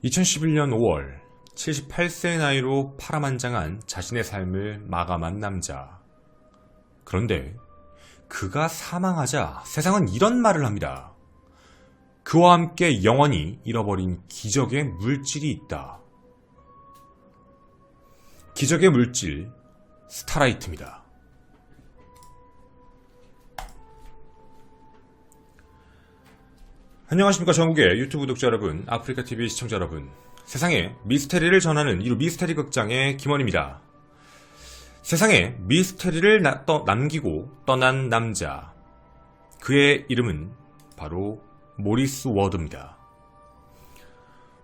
2011년 5월 78세의 나이로 파란만장한 자신의 삶을 마감한 남자. 그런데 그가 사망하자 세상은 이런 말을 합니다. 그와 함께 영원히 잃어버린 기적의 물질이 있다. 기적의 물질, 스타라이트입니다. 안녕하십니까, 전국의 유튜브 구독자 여러분, 아프리카TV 시청자 여러분. 세상에 미스테리를 전하는 이루 미스테리 극장의 김원입니다. 세상에 미스테리를 남기고 떠난 남자. 그의 이름은 바로 모리스 워드입니다.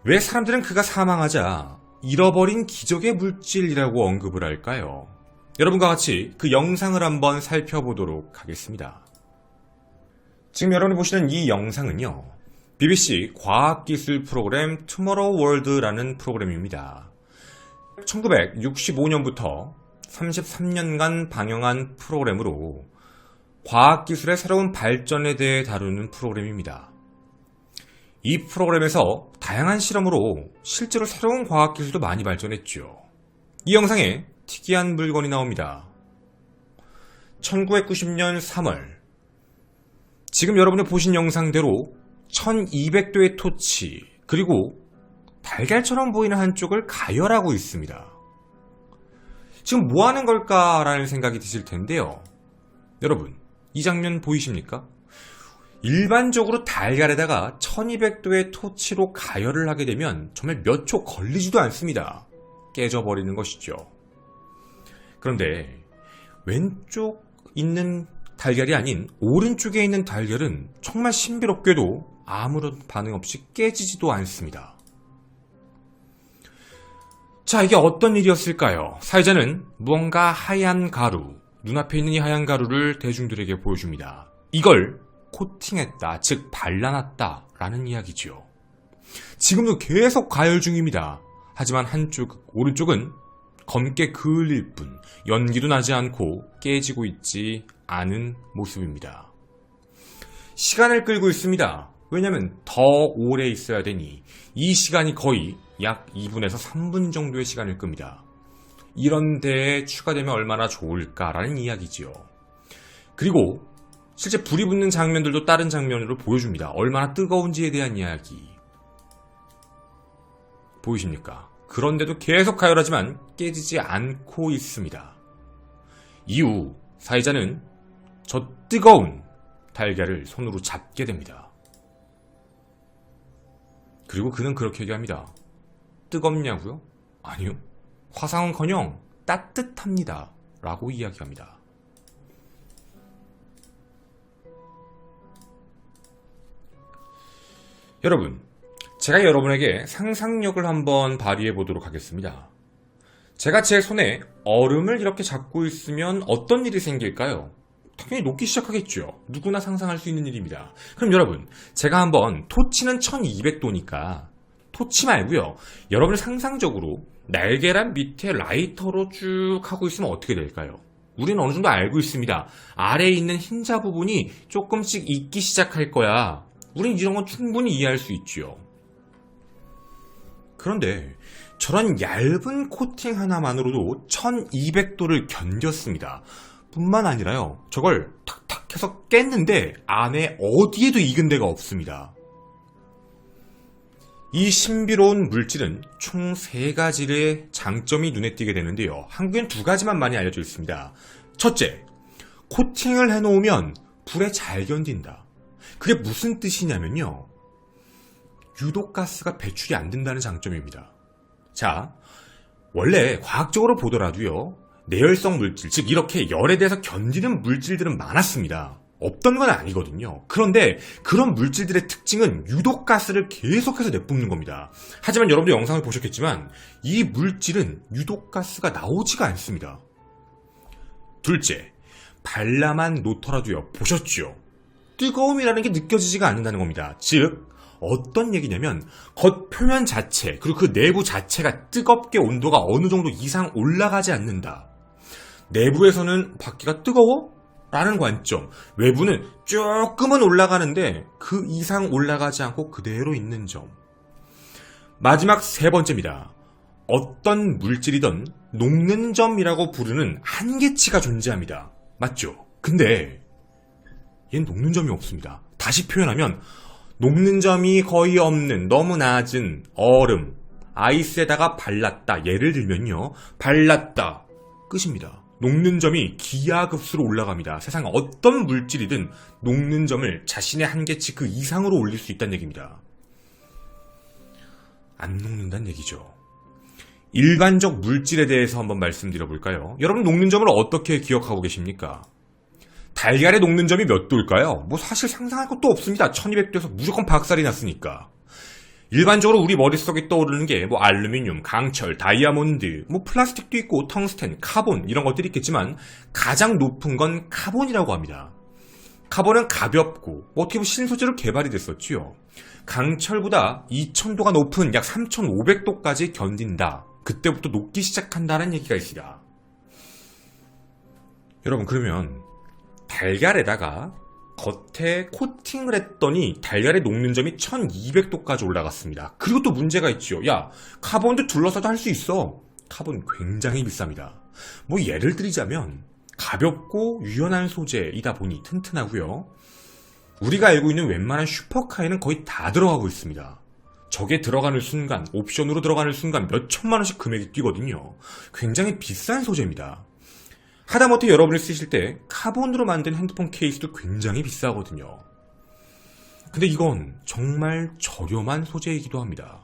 왜 사람들은 그가 사망하자 잃어버린 기적의 물질이라고 언급을 할까요? 여러분과 같이 그 영상을 한번 살펴보도록 하겠습니다. 지금 여러분이 보시는 이 영상은요, BBC 과학기술 프로그램 투모로우 월드라는 프로그램입니다. 1965년부터 33년간 방영한 프로그램으로 과학기술의 새로운 발전에 대해 다루는 프로그램입니다. 이 프로그램에서 다양한 실험으로 실제로 새로운 과학기술도 많이 발전했죠. 이 영상에 특이한 물건이 나옵니다. 1990년 3월, 지금 여러분이 보신 영상대로 1200도의 토치, 그리고 달걀처럼 보이는 한쪽을 가열하고 있습니다. 지금 뭐 하는 걸까라는 생각이 드실 텐데요. 여러분, 이 장면 보이십니까? 일반적으로 달걀에다가 1200도의 토치로 가열을 하게 되면 정말 몇 초 걸리지도 않습니다. 깨져버리는 것이죠. 그런데 왼쪽 있는 달걀이 아닌 오른쪽에 있는 달걀은 정말 신비롭게도 아무런 반응 없이 깨지지도 않습니다. 자, 이게 어떤 일이었을까요? 사회자는 무언가 하얀 가루, 눈앞에 있는 이 하얀 가루를 대중들에게 보여줍니다. 이걸 코팅했다, 즉 발라놨다 라는 이야기죠. 지금도 계속 가열 중입니다. 하지만 오른쪽은 검게 그을릴 뿐 연기도 나지 않고 깨지고 있지 않은 모습입니다. 시간을 끌고 있습니다. 왜냐하면 더 오래 있어야 되니 이 시간이 거의 약 2분에서 3분 정도의 시간을 끕니다. 이런 데에 추가되면 얼마나 좋을까라는 이야기지요. 그리고 실제 불이 붙는 장면들도 다른 장면으로 보여줍니다. 얼마나 뜨거운지에 대한 이야기. 보이십니까? 그런데도 계속 가열하지만 깨지지 않고 있습니다. 이후 사회자는 저 뜨거운 달걀을 손으로 잡게 됩니다. 그리고 그는 그렇게 얘기합니다. 뜨겁냐고요? 아니요. 화상은커녕 따뜻합니다. 라고 이야기합니다. 여러분, 제가 여러분에게 상상력을 한번 발휘해 보도록 하겠습니다. 제가 제 손에 얼음을 이렇게 잡고 있으면 어떤 일이 생길까요? 당연히 녹기 시작하겠죠. 누구나 상상할 수 있는 일입니다. 그럼 여러분, 제가 한번 토치는 1200도니까 토치 말고요, 여러분이 상상적으로 날계란 밑에 라이터로 쭉 하고 있으면 어떻게 될까요? 우리는 어느 정도 알고 있습니다. 아래에 있는 흰자 부분이 조금씩 익기 시작할 거야. 우린 이런 건 충분히 이해할 수 있죠. 그런데 저런 얇은 코팅 하나만으로도 1200도를 견뎠습니다. 뿐만 아니라요, 저걸 탁탁 해서 깼는데 안에 어디에도 익은 데가 없습니다. 이 신비로운 물질은 총 3가지의 장점이 눈에 띄게 되는데요. 한국엔 2가지만 많이 알려져 있습니다. 첫째, 코팅을 해놓으면 불에 잘 견딘다. 그게 무슨 뜻이냐면요, 유독가스가 배출이 안 된다는 장점입니다. 자, 원래 과학적으로 보더라도요, 내열성 물질, 즉 이렇게 열에 대해서 견디는 물질들은 많았습니다. 없던 건 아니거든요. 그런데 그런 물질들의 특징은 유독가스를 계속해서 내뿜는 겁니다. 하지만 여러분도 영상을 보셨겠지만 이 물질은 유독가스가 나오지가 않습니다. 둘째, 발라만 놓더라도요, 보셨죠? 뜨거움이라는 게 느껴지지가 않는다는 겁니다. 즉, 어떤 얘기냐면 겉 표면 자체, 그리고 그 내부 자체가 뜨겁게 온도가 어느 정도 이상 올라가지 않는다. 내부에서는 밖에가 뜨거워? 라는 관점. 외부는 조금은 올라가는데 그 이상 올라가지 않고 그대로 있는 점. 마지막 세 번째입니다. 어떤 물질이든 녹는 점이라고 부르는 한계치가 존재합니다. 맞죠? 근데 얘는 녹는 점이 없습니다. 다시 표현하면 녹는 점이 거의 없는 너무 낮은 얼음, 아이스에다가 발랐다. 예를 들면요. 발랐다. 끝입니다. 녹는 점이 기하급수로 올라갑니다. 세상 어떤 물질이든 녹는 점을 자신의 한계치 그 이상으로 올릴 수 있다는 얘기입니다. 안 녹는다는 얘기죠. 일반적 물질에 대해서 한번 말씀드려볼까요? 여러분 녹는 점을 어떻게 기억하고 계십니까? 달걀의 녹는 점이 몇 도일까요? 뭐 사실 상상할 것도 없습니다. 1200도에서 무조건 박살이 났으니까. 일반적으로 우리 머릿속에 떠오르는 게 뭐 알루미늄, 강철, 다이아몬드, 뭐 플라스틱도 있고 텅스텐, 카본 이런 것들이 있겠지만 가장 높은 건 카본이라고 합니다. 카본은 가볍고 어떻게 보면 신소재로 개발이 됐었지요. 강철보다 2000도가 높은 약 3500도까지 견딘다. 그때부터 녹기 시작한다는 얘기가 있습니다. 여러분 그러면 달걀에다가 겉에 코팅을 했더니 달걀의 녹는 점이 1200도까지 올라갔습니다. 그리고 또 문제가 있죠. 야, 카본도 둘러싸도 할 수 있어. 카본 굉장히 비쌉니다. 뭐 예를 들자면 가볍고 유연한 소재이다 보니 튼튼하고요. 우리가 알고 있는 웬만한 슈퍼카에는 거의 다 들어가고 있습니다. 저게 들어가는 순간, 옵션으로 들어가는 순간 몇 천만 원씩 금액이 뛰거든요. 굉장히 비싼 소재입니다. 하다못해 여러분이 쓰실 때 카본으로 만든 핸드폰 케이스도 굉장히 비싸거든요. 근데 이건 정말 저렴한 소재이기도 합니다.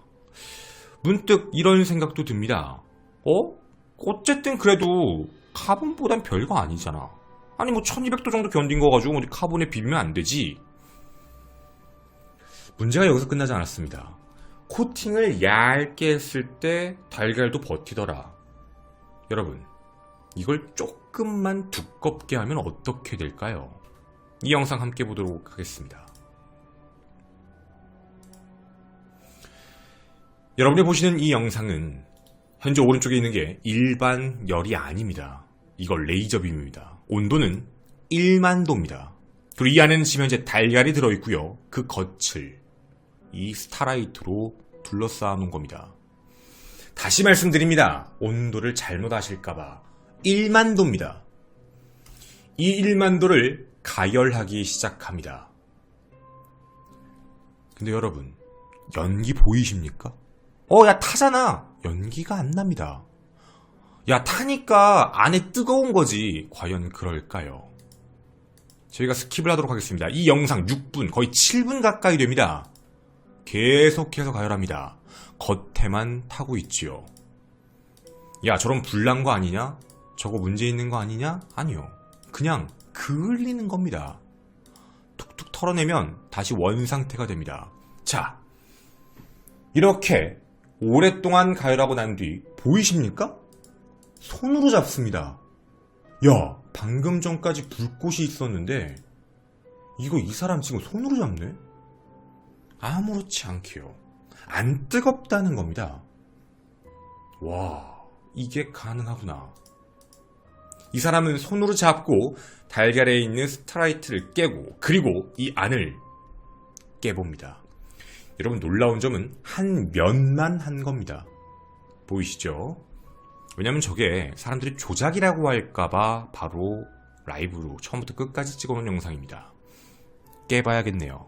문득 이런 생각도 듭니다. 어쨌든 그래도 카본보단 별거 아니잖아. 아니 뭐 1200도 정도 견딘 거 가지고 어디 카본에 비비면 안 되지. 문제가 여기서 끝나지 않았습니다. 코팅을 얇게 했을 때 달걀도 버티더라. 여러분 이걸 조금만 두껍게 하면 어떻게 될까요? 이 영상 함께 보도록 하겠습니다. 여러분이 보시는 이 영상은 현재 오른쪽에 있는 게 일반 열이 아닙니다. 이걸 레이저빔입니다. 온도는 1만도입니다. 그리고 이 안에는 지금 현재 달걀이 들어있고요. 그 겉을 이 스타라이트로 둘러싸아 놓은 겁니다. 다시 말씀드립니다. 온도를 잘못 아실까봐 1만도입니다. 이 1만도를 가열하기 시작합니다. 근데 여러분 연기 보이십니까? 야 타잖아. 연기가 안 납니다. 야 타니까 안에 뜨거운 거지. 과연 그럴까요? 저희가 스킵을 하도록 하겠습니다. 이 영상 6분 거의 7분 가까이 됩니다. 계속해서 가열합니다. 겉에만 타고 있지요. 야 저런 불난 거 아니냐? 저거 문제 있는 거 아니냐? 아니요. 그냥 그을리는 겁니다. 툭툭 털어내면 다시 원상태가 됩니다. 자, 이렇게 오랫동안 가열하고 난 뒤 보이십니까? 손으로 잡습니다. 야, 방금 전까지 불꽃이 있었는데 이거 이 사람 지금 손으로 잡네? 아무렇지 않게요. 안 뜨겁다는 겁니다. 와, 이게 가능하구나. 이 사람은 손으로 잡고 달걀에 있는 스타라이트를 깨고 그리고 이 안을 깨봅니다. 여러분 놀라운 점은 한 면만 한 겁니다. 보이시죠? 왜냐면 저게 사람들이 조작이라고 할까봐 바로 라이브로 처음부터 끝까지 찍어놓은 영상입니다. 깨봐야겠네요.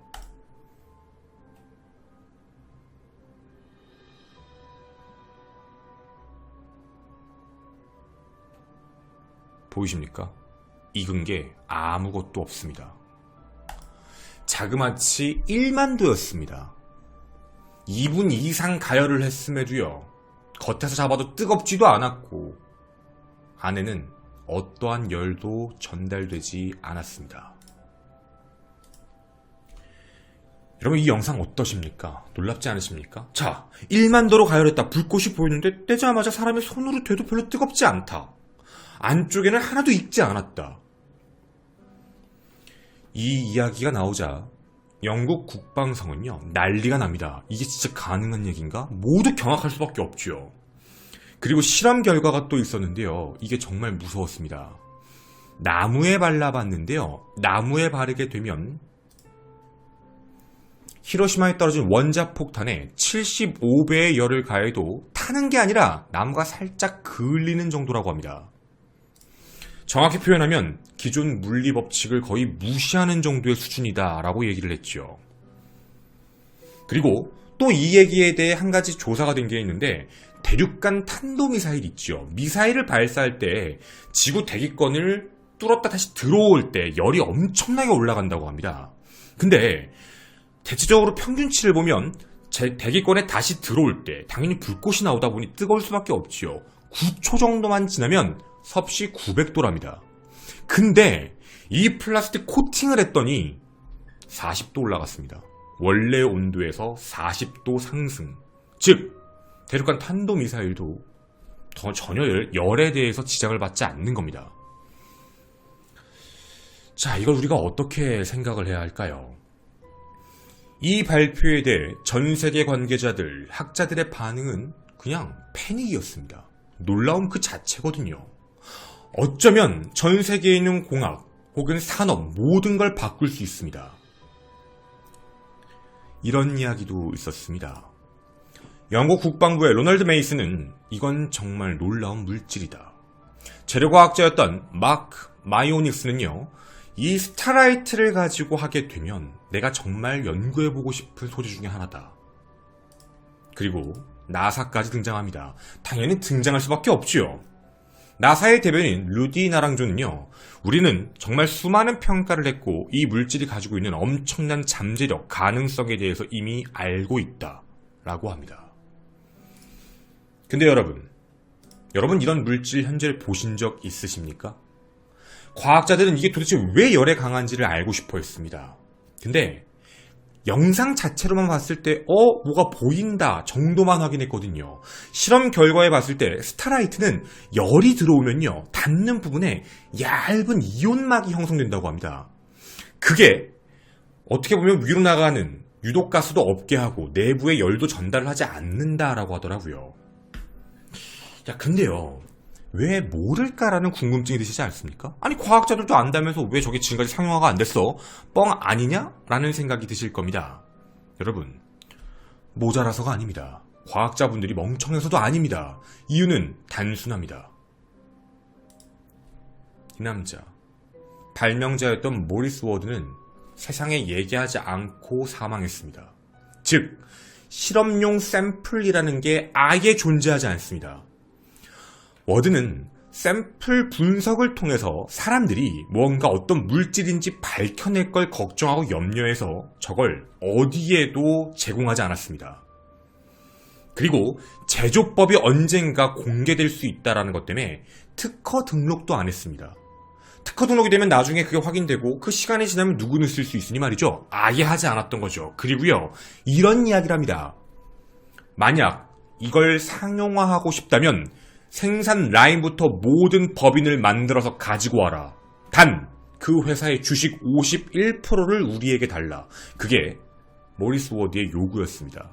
보이십니까? 익은 게 아무것도 없습니다. 자그마치 1만도였습니다. 2분 이상 가열을 했음에도요. 겉에서 잡아도 뜨겁지도 않았고 안에는 어떠한 열도 전달되지 않았습니다. 여러분 이 영상 어떠십니까? 놀랍지 않으십니까? 자, 1만도로 가열했다. 불꽃이 보이는데 떼자마자 사람의 손으로 대도 별로 뜨겁지 않다. 안쪽에는 하나도 익지 않았다. 이 이야기가 나오자 영국 국방성은요 난리가 납니다. 이게 진짜 가능한 얘기인가? 모두 경악할 수밖에 없죠. 그리고 실험 결과가 또 있었는데요. 이게 정말 무서웠습니다. 나무에 발라봤는데요. 나무에 바르게 되면 히로시마에 떨어진 원자폭탄에 75배의 열을 가해도 타는 게 아니라 나무가 살짝 그을리는 정도라고 합니다. 정확히 표현하면 기존 물리 법칙을 거의 무시하는 정도의 수준이다 라고 얘기를 했죠. 그리고 또 이 얘기에 대해 한 가지 조사가 된 게 있는데, 대륙간 탄도미사일 있죠. 미사일을 발사할 때 지구 대기권을 뚫었다 다시 들어올 때 열이 엄청나게 올라간다고 합니다. 근데 대체적으로 평균치를 보면 대기권에 다시 들어올 때 당연히 불꽃이 나오다 보니 뜨거울 수밖에 없지요. 9초 정도만 지나면 섭씨 900도랍니다. 근데 이 플라스틱 코팅을 했더니 40도 올라갔습니다. 원래 온도에서 40도 상승. 즉 대륙간 탄도미사일도 전혀 열에 대해서 지장을 받지 않는 겁니다. 자, 이걸 우리가 어떻게 생각을 해야 할까요? 이 발표에 대해 전 세계 관계자들, 학자들의 반응은 그냥 패닉이었습니다. 놀라움 그 자체거든요. 어쩌면 전 세계에 있는 공학 혹은 산업 모든 걸 바꿀 수 있습니다. 이런 이야기도 있었습니다. 영국 국방부의 로널드 메이슨은 이건 정말 놀라운 물질이다. 재료과학자였던 마크 마이오닉스는요, 이 스타라이트를 가지고 하게 되면 내가 정말 연구해보고 싶은 소재 중에 하나다. 그리고 나사까지 등장합니다. 당연히 등장할 수밖에 없지요. 나사의 대변인 루디 나랑조는요, 우리는 정말 수많은 평가를 했고 이 물질이 가지고 있는 엄청난 잠재력, 가능성에 대해서 이미 알고 있다 라고 합니다. 근데 여러분 이런 물질 현재를 보신 적 있으십니까? 과학자들은 이게 도대체 왜 열에 강한지를 알고 싶어 했습니다. 근데 영상 자체로만 봤을 때 뭐가 보인다 정도만 확인했거든요. 실험 결과에 봤을 때 스타라이트는 열이 들어오면요, 닿는 부분에 얇은 이온막이 형성된다고 합니다. 그게 어떻게 보면 위로 나가는 유독가스도 없게 하고 내부에 열도 전달을 하지 않는다라고 하더라고요. 야, 근데요, 왜 모를까라는 궁금증이 드시지 않습니까? 아니, 과학자들도 안다면서 왜 저게 지금까지 상용화가 안 됐어? 뻥 아니냐? 라는 생각이 드실 겁니다. 여러분, 모자라서가 아닙니다. 과학자분들이 멍청해서도 아닙니다. 이유는 단순합니다. 이 남자, 발명자였던 모리스 워드는 세상에 얘기하지 않고 사망했습니다. 즉, 실험용 샘플이라는 게 아예 존재하지 않습니다. 워드는 샘플 분석을 통해서 사람들이 무언가 어떤 물질인지 밝혀낼 걸 걱정하고 염려해서 저걸 어디에도 제공하지 않았습니다. 그리고 제조법이 언젠가 공개될 수 있다는 것 때문에 특허 등록도 안 했습니다. 특허 등록이 되면 나중에 그게 확인되고 그 시간이 지나면 누구는 쓸 수 있으니 말이죠. 아예 하지 않았던 거죠. 그리고요, 이런 이야기를 합니다. 만약 이걸 상용화하고 싶다면 생산 라인부터 모든 법인을 만들어서 가지고 와라. 단 그 회사의 주식 51%를 우리에게 달라. 그게 모리스 워드의 요구였습니다.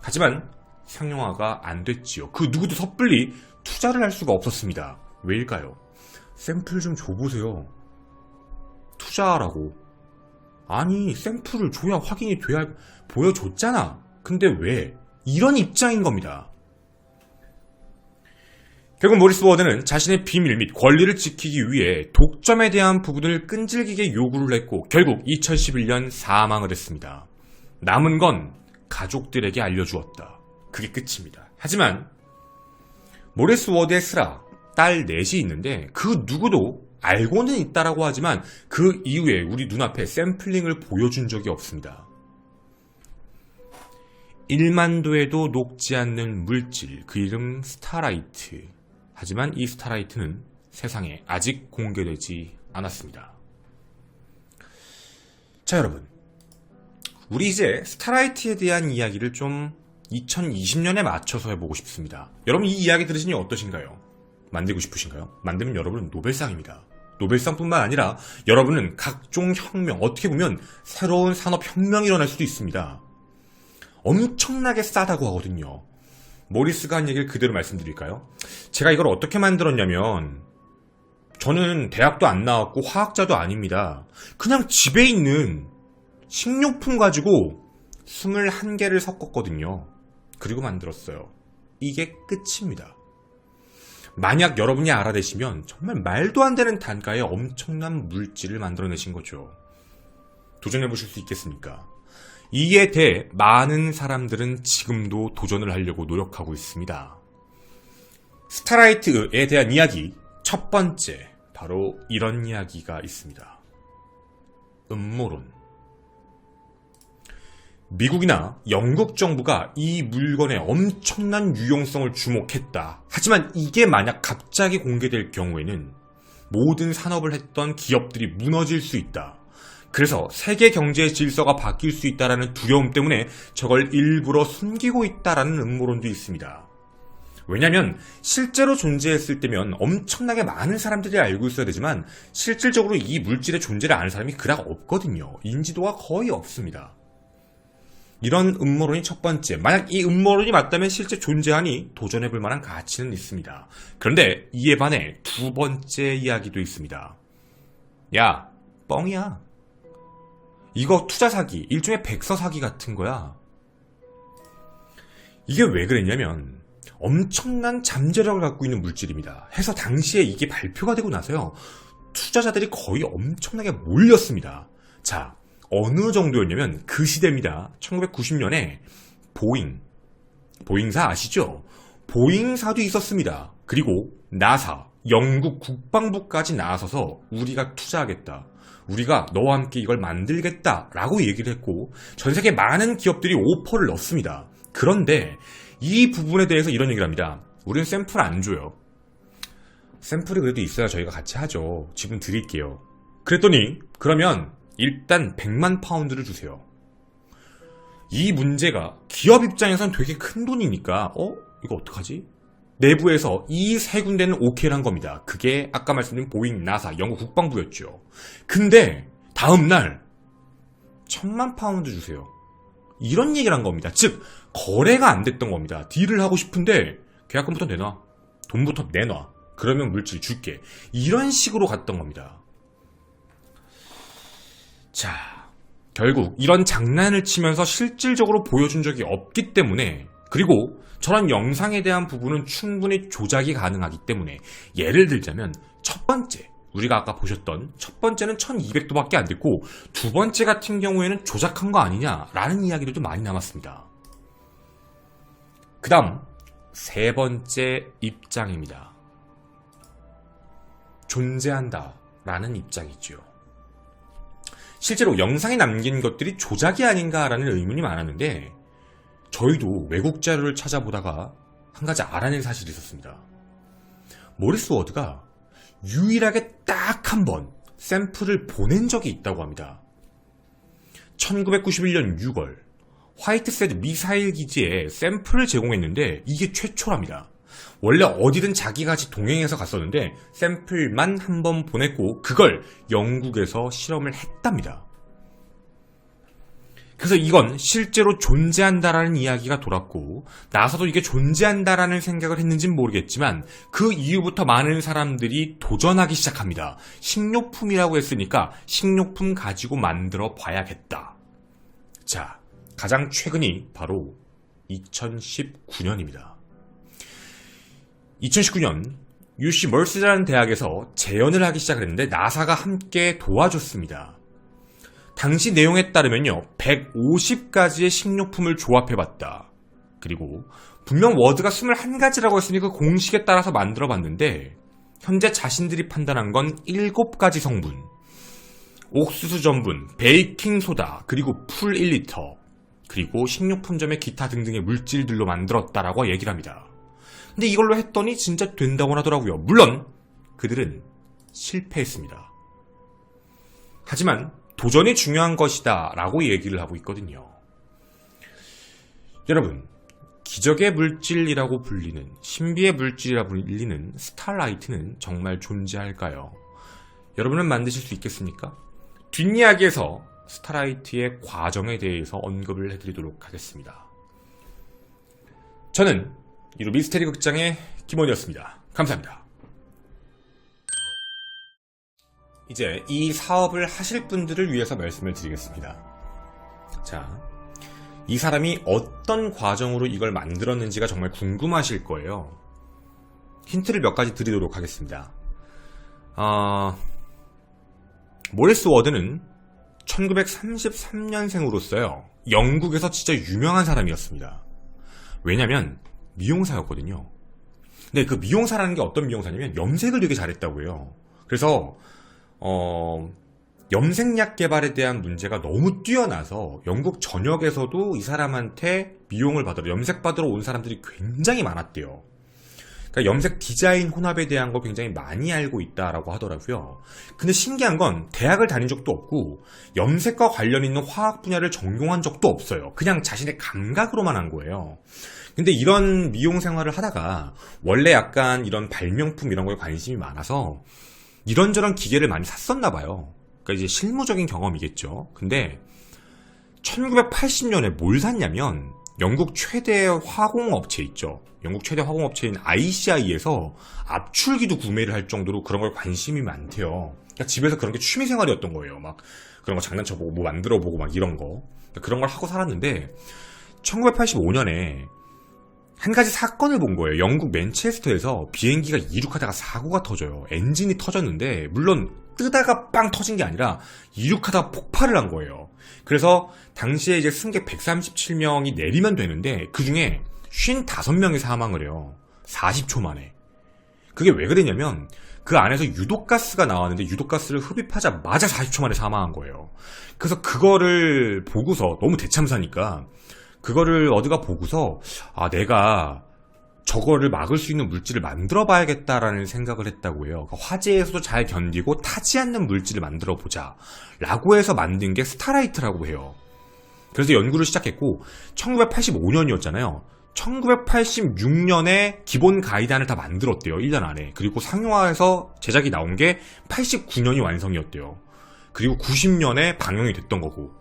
하지만 상용화가 안 됐지요. 그 누구도 섣불리 투자를 할 수가 없었습니다. 왜일까요? 샘플 좀 줘보세요. 투자하라고. 아니, 샘플을 줘야 확인이 돼야 보여줬잖아. 근데 왜? 이런 입장인 겁니다. 결국 모리스 워드는 자신의 비밀 및 권리를 지키기 위해 독점에 대한 부분을 끈질기게 요구를 했고 결국 2011년 사망을 했습니다. 남은 건 가족들에게 알려주었다. 그게 끝입니다. 하지만 모리스 워드의 슬아, 딸 넷이 있는데 그 누구도 알고는 있다라고 하지만 그 이후에 우리 눈앞에 샘플링을 보여준 적이 없습니다. 1만도에도 녹지 않는 물질, 그 이름 스타라이트. 하지만 이 스타라이트는 세상에 아직 공개되지 않았습니다. 자, 여러분, 우리 이제 스타라이트에 대한 이야기를 좀 2020년에 맞춰서 해보고 싶습니다. 여러분, 이 이야기 들으시니 어떠신가요? 만들고 싶으신가요? 만들면 여러분은 노벨상입니다. 노벨상뿐만 아니라 여러분은 각종 혁명, 어떻게 보면 새로운 산업혁명이 일어날 수도 있습니다. 엄청나게 싸다고 하거든요. 모리스가 한 얘기를 그대로 말씀드릴까요? 제가 이걸 어떻게 만들었냐면, 저는 대학도 안 나왔고 화학자도 아닙니다. 그냥 집에 있는 식료품 가지고 21개를 섞었거든요. 그리고 만들었어요. 이게 끝입니다. 만약 여러분이 알아내시면 정말 말도 안 되는 단가의 엄청난 물질을 만들어내신 거죠. 도전해보실 수 있겠습니까? 이에 대해 많은 사람들은 지금도 도전을 하려고 노력하고 있습니다. 스타라이트에 대한 이야기, 첫 번째, 바로 이런 이야기가 있습니다. 음모론. 미국이나 영국 정부가 이 물건의 엄청난 유용성을 주목했다. 하지만 이게 만약 갑자기 공개될 경우에는 모든 산업을 했던 기업들이 무너질 수 있다. 그래서 세계 경제의 질서가 바뀔 수 있다는 두려움 때문에 저걸 일부러 숨기고 있다라는 음모론도 있습니다. 왜냐하면 실제로 존재했을 때면 엄청나게 많은 사람들이 알고 있어야 되지만 실질적으로 이 물질의 존재를 아는 사람이 그닥 없거든요. 인지도가 거의 없습니다. 이런 음모론이 첫 번째. 만약 이 음모론이 맞다면 실제 존재하니 도전해볼 만한 가치는 있습니다. 그런데 이에 반해 두 번째 이야기도 있습니다. 야, 뻥이야. 이거 투자 사기, 일종의 백서 사기 같은 거야. 이게 왜 그랬냐면 엄청난 잠재력을 갖고 있는 물질입니다. 해서 당시에 이게 발표가 되고 나서요, 투자자들이 거의 엄청나게 몰렸습니다. 자, 어느 정도였냐면 그 시대입니다. 1990년에 보잉사 아시죠? 보잉사도 있었습니다. 그리고 나사, 영국 국방부까지 나서서 우리가 투자하겠다. 우리가 너와 함께 이걸 만들겠다 라고 얘기를 했고 전 세계 많은 기업들이 오퍼를 넣습니다. 그런데 이 부분에 대해서 이런 얘기를 합니다. 우리는 샘플 안 줘요. 샘플이 그래도 있어야 저희가 같이 하죠. 지금 드릴게요. 그랬더니 그러면 일단 100만 파운드를 주세요. 이 문제가 기업 입장에선 되게 큰 돈이니까 이거 어떡하지? 내부에서 이 세 군데는 오케이란 겁니다. 그게 아까 말씀드린 보잉, 나사, 영국 국방부였죠. 근데 다음날 1000만 파운드 주세요. 이런 얘기를 한 겁니다. 즉 거래가 안 됐던 겁니다. 딜을 하고 싶은데 계약금부터 내놔. 돈부터 내놔. 그러면 물질 줄게. 이런 식으로 갔던 겁니다. 자, 결국 이런 장난을 치면서 실질적으로 보여준 적이 없기 때문에, 그리고 저런 영상에 대한 부분은 충분히 조작이 가능하기 때문에, 예를 들자면 첫 번째, 우리가 아까 보셨던 첫 번째는 1200도밖에 안 됐고 두 번째 같은 경우에는 조작한 거 아니냐라는 이야기들도 많이 남았습니다. 그 다음 세 번째 입장입니다. 존재한다 라는 입장이죠. 실제로 영상에 남긴 것들이 조작이 아닌가라는 의문이 많았는데 저희도 외국 자료를 찾아보다가 한 가지 알아낸 사실이 있었습니다. 모리스 워드가 유일하게 딱 한 번 샘플을 보낸 적이 있다고 합니다. 1991년 6월 화이트셋 미사일 기지에 샘플을 제공했는데 이게 최초랍니다. 원래 어디든 자기가 같이 동행해서 갔었는데 샘플만 한 번 보냈고 그걸 영국에서 실험을 했답니다. 그래서 이건 실제로 존재한다라는 이야기가 돌았고 나서도 이게 존재한다라는 생각을 했는지는 모르겠지만 그 이후부터 많은 사람들이 도전하기 시작합니다. 식료품이라고 했으니까 식료품 가지고 만들어 봐야겠다. 자, 가장 최근이 바로 2019년입니다. 2019년 UC 멀스라는 대학에서 재연을 하기 시작을 했는데 나사가 함께 도와줬습니다. 당시 내용에 따르면요 150가지의 식료품을 조합해봤다. 그리고 분명 워드가 21가지라고 했으니 그 공식에 따라서 만들어봤는데 현재 자신들이 판단한 건 7가지 성분, 옥수수 전분, 베이킹소다, 그리고 풀 1리터, 그리고 식료품점의 기타 등등의 물질들로 만들었다라고 얘기를 합니다. 근데 이걸로 했더니 진짜 된다고 하더라고요. 물론 그들은 실패했습니다. 하지만 도전이 중요한 것이다 라고 얘기를 하고 있거든요. 여러분, 기적의 물질이라고 불리는, 신비의 물질이라고 불리는 스타라이트는 정말 존재할까요? 여러분은 만드실 수 있겠습니까? 뒷이야기에서 스타라이트의 과정에 대해서 언급을 해드리도록 하겠습니다. 저는 이로 미스테리 극장의 김원이었습니다. 감사합니다. 이제 이 사업을 하실 분들을 위해서 말씀을 드리겠습니다. 자, 이 사람이 어떤 과정으로 이걸 만들었는지가 정말 궁금하실 거예요. 힌트를 몇 가지 드리도록 하겠습니다. 모리스 워드는 1933년생으로서요. 영국에서 진짜 유명한 사람이었습니다. 왜냐면 미용사였거든요. 근데 그 미용사라는 게 어떤 미용사냐면 염색을 되게 잘했다고 해요. 그래서 염색약 개발에 대한 문제가 너무 뛰어나서 영국 전역에서도 이 사람한테 미용을 받으러, 염색 받으러 온 사람들이 굉장히 많았대요. 그러니까 염색 디자인 혼합에 대한 거 굉장히 많이 알고 있다라고 하더라고요. 근데 신기한 건 대학을 다닌 적도 없고 염색과 관련 있는 화학 분야를 전공한 적도 없어요. 그냥 자신의 감각으로만 한 거예요. 근데 이런 미용 생활을 하다가 원래 약간 이런 발명품 이런 거에 관심이 많아서 이런저런 기계를 많이 샀었나 봐요. 그러니까 이제 실무적인 경험이겠죠. 근데 1980년에 뭘 샀냐면 영국 최대 화공업체 있죠. 영국 최대 화공업체인 ICI에서 압출기도 구매를 할 정도로 그런 걸 관심이 많대요. 그러니까 집에서 그런 게 취미생활이었던 거예요. 막 그런 거 장난쳐보고 뭐 만들어보고 막 이런 거. 그러니까 그런 걸 하고 살았는데 1985년에 한 가지 사건을 본 거예요. 영국 맨체스터에서 비행기가 이륙하다가 사고가 터져요. 엔진이 터졌는데 물론 뜨다가 빵 터진 게 아니라 이륙하다가 폭발을 한 거예요. 그래서 당시에 이제 승객 137명이 내리면 되는데 그 중에 55명이 사망을 해요. 40초 만에. 그게 왜 그랬냐면 그 안에서 유독가스가 나왔는데 유독가스를 흡입하자마자 40초 만에 사망한 거예요. 그래서 그거를 보고서 너무 대참사니까 그거를 어디가 보고서 내가 저거를 막을 수 있는 물질을 만들어 봐야겠다라는 생각을 했다고 해요. 그러니까 화재에서도 잘 견디고 타지 않는 물질을 만들어 보자 라고 해서 만든 게 스타라이트라고 해요. 그래서 연구를 시작했고 1985년이었잖아요. 1986년에 기본 가이드안을 다 만들었대요. 1년 안에. 그리고 상용화해서 제작이 나온 게 89년이 완성이었대요. 그리고 90년에 방영이 됐던 거고.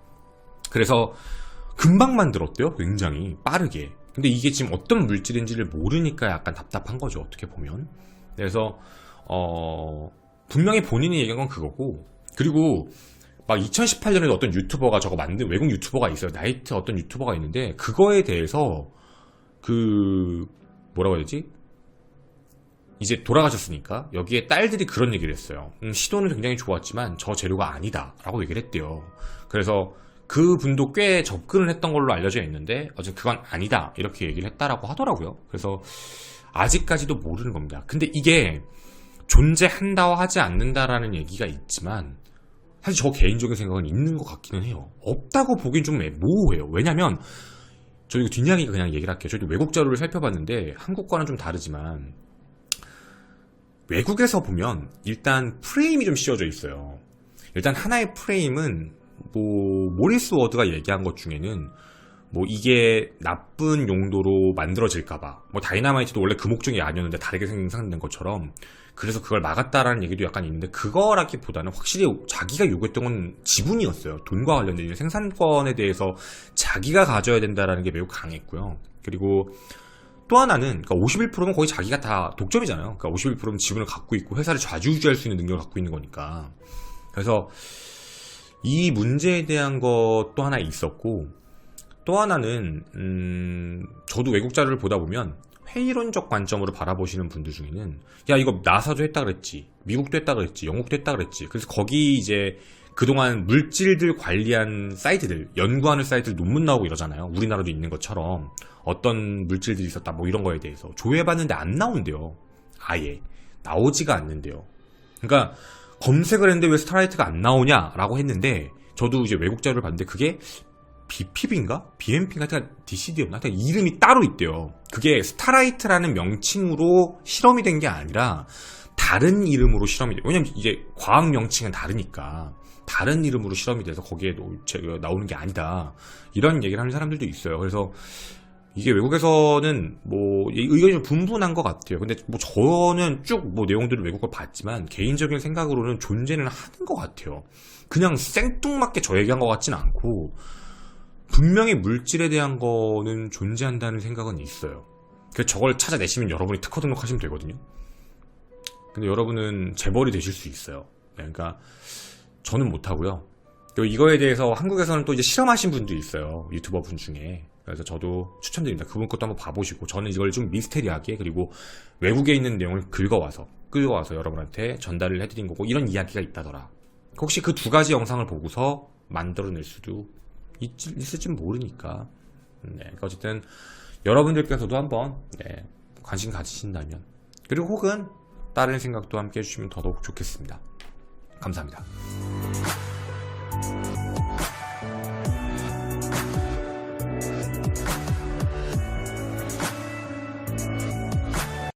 그래서 금방 만들었대요. 굉장히 빠르게. 근데 이게 지금 어떤 물질인지를 모르니까 약간 답답한 거죠. 어떻게 보면. 그래서 분명히 본인이 얘기한 건 그거고. 그리고 막 2018년에도 어떤 유튜버가 저거 만든 외국 유튜버가 있어요. 나이트 어떤 유튜버가 있는데 그거에 대해서 뭐라고 해야 되지? 이제 돌아가셨으니까 여기에 딸들이 그런 얘기를 했어요. 시도는 굉장히 좋았지만 저 재료가 아니다 라고 얘기를 했대요. 그래서 그 분도 꽤 접근을 했던 걸로 알려져 있는데 어쨌든 그건 아니다 이렇게 얘기를 했다라고 하더라고요. 그래서 아직까지도 모르는 겁니다. 근데 이게 존재한다와 하지 않는다라는 얘기가 있지만 사실 저 개인적인 생각은 있는 것 같기는 해요. 없다고 보긴 좀 모호해요. 왜냐면 저 이거 뒷이야기가 그냥 얘기를 할게요. 저희도 외국 자료를 살펴봤는데 한국과는 좀 다르지만 외국에서 보면 일단 프레임이 좀 씌워져 있어요. 일단 하나의 프레임은 모리스 워드가 얘기한 것 중에는 이게 나쁜 용도로 만들어질까봐 다이나마이트도 원래 그 목적이 아니었는데 다르게 생산된 것처럼 그래서 그걸 막았다라는 얘기도 약간 있는데 그거라기보다는 확실히 자기가 요구했던 건 지분이었어요. 돈과 관련된 생산권에 대해서 자기가 가져야 된다라는 게 매우 강했고요. 그리고 또 하나는 그러니까 51%는 거의 자기가 다 독점이잖아요. 그러니까 51%는 지분을 갖고 있고 회사를 좌지우지할 수 있는 능력을 갖고 있는 거니까. 그래서 이 문제에 대한 것도 하나 있었고 또 하나는 저도 외국 자료를 보다 보면 회의론적 관점으로 바라보시는 분들 중에는 야 이거 나사도 했다 그랬지 미국도 했다 그랬지 영국도 했다 그랬지 그래서 거기 이제 그동안 물질들 관리한 사이트들 연구하는 사이트들 논문 나오고 이러잖아요. 우리나라도 있는 것처럼 어떤 물질들이 있었다 이런 거에 대해서 조회해봤는데 안 나온대요. 아예 나오지가 않는데요. 그러니까 검색을 했는데 왜 스타라이트가 안 나오냐라고 했는데 저도 이제 외국 자료를 봤는데 그게 BPB인가? BMP인가? 하여튼 DCD였나? 하여튼 이름이 따로 있대요. 그게 스타라이트라는 명칭으로 실험이 된 게 아니라 다른 이름으로 실험이 돼요. 왜냐면 이제 과학 명칭은 다르니까 다른 이름으로 실험이 돼서 거기에 나오는 게 아니다. 이런 얘기를 하는 사람들도 있어요. 그래서 이게 외국에서는 의견이 좀 분분한 것 같아요. 근데 저는 쭉 내용들을 외국 걸 봤지만 개인적인 생각으로는 존재는 하는 것 같아요. 그냥 생뚱맞게 저 얘기한 것 같진 않고 분명히 물질에 대한 거는 존재한다는 생각은 있어요. 그래서 저걸 찾아내시면 여러분이 특허 등록하시면 되거든요. 근데 여러분은 재벌이 되실 수 있어요. 그러니까 저는 못하고요. 그리고 이거에 대해서 한국에서는 또 이제 실험하신 분들이 있어요. 유튜버 분 중에. 그래서 저도 추천드립니다. 그분 것도 한번 봐보시고, 저는 이걸 좀 미스테리하게, 그리고 외국에 있는 내용을 긁어와서 여러분한테 전달을 해드린 거고, 이런 이야기가 있다더라. 혹시 그 두 가지 영상을 보고서 만들어낼 수도 있을지 모르니까. 네, 어쨌든 여러분들께서도 한번 관심 가지신다면, 그리고 혹은 다른 생각도 함께 해주시면 더더욱 좋겠습니다. 감사합니다.